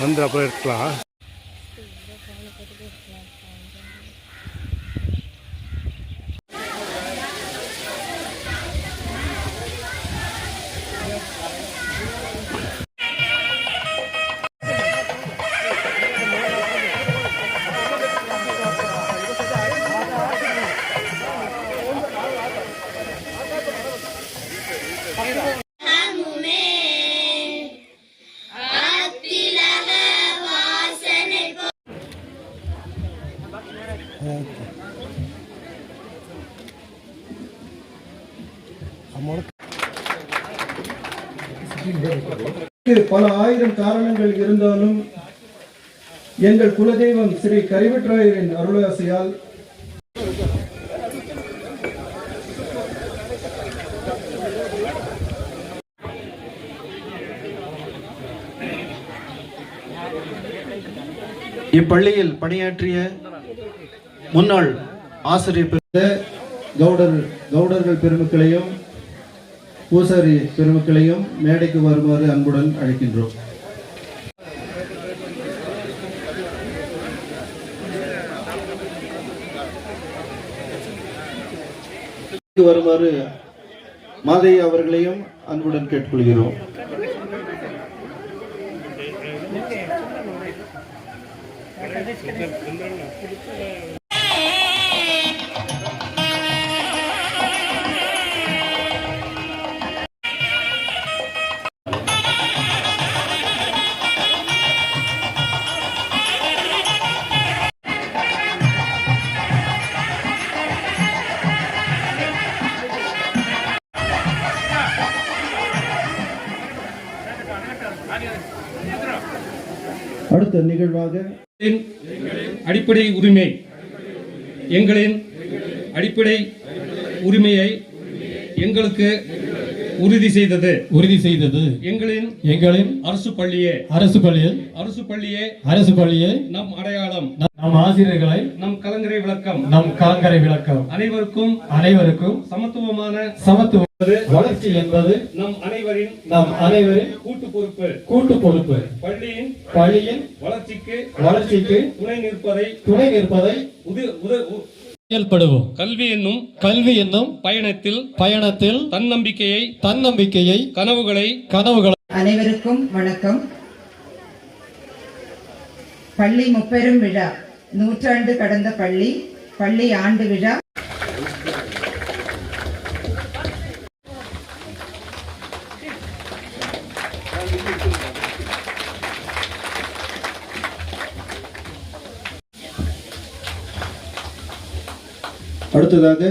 வந்து அப்புறம் எடுக்கலாம். பல ஆயிரம் காரணங்கள் இருந்தாலும் எங்கள் குலதெய்வம் ஸ்ரீ கரிவெற்றாயரின் அருளாசையால் இப்பள்ளியில் பணியாற்றிய முன்னாள் ஆசிரியர் கவுடர்கள் பெருமக்களையும் பூசாரி பெருமக்களையும் மேடைக்கு வருமாறு அன்புடன் அழைக்கின்றோம். வருமாறு மாதை அவர்களையும் அன்புடன் கேட்டுக்கொள்கிறோம். அடுத்த நிகழ்வாக அடிப்படை உரிமை எங்களின் அடிப்படை உரிமையை எங்களுக்கு உறுதி செய்தது எங்களின் அரசு பள்ளியே நம் அடையாளம், நம் ஆசிரியர்களை, நம் கலங்கரை விளக்கம் அனைவருக்கும் சமத்துவம் வளர்ச்சி என்பது நம் அனைவரின் கூட்டு பொறுப்பு. பள்ளியின் வளர்ச்சிக்கு துணை நிற்பதை செயல்படுவோம். கல்வி என்னும் பயணத்தில் தன்னம்பிக்கையை கனவுகளை அனைவருக்கும் வணக்கம். பள்ளி முப்பெரும் விழா, நூற்றாண்டு கடந்த பள்ளி ஆண்டு விழா. அடுத்ததாக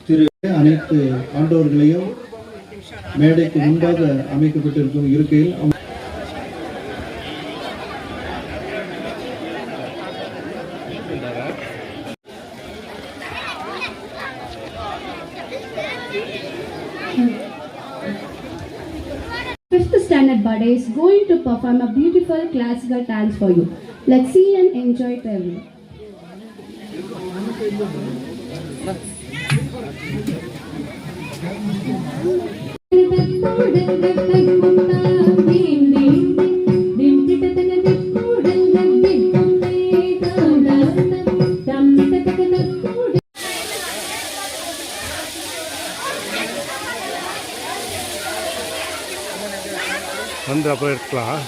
திரு அனைத்து ஆண்டவர்களையும் மேடைக்கு முன்பாக அமைக்கப்பட்டிருக்கும் இருக்கையில் Fifth standard Bade is going to perform a beautiful classical dance for you. Let's see and enjoy it everyone. வந்து அப்புறம் எடுக்கலாம்.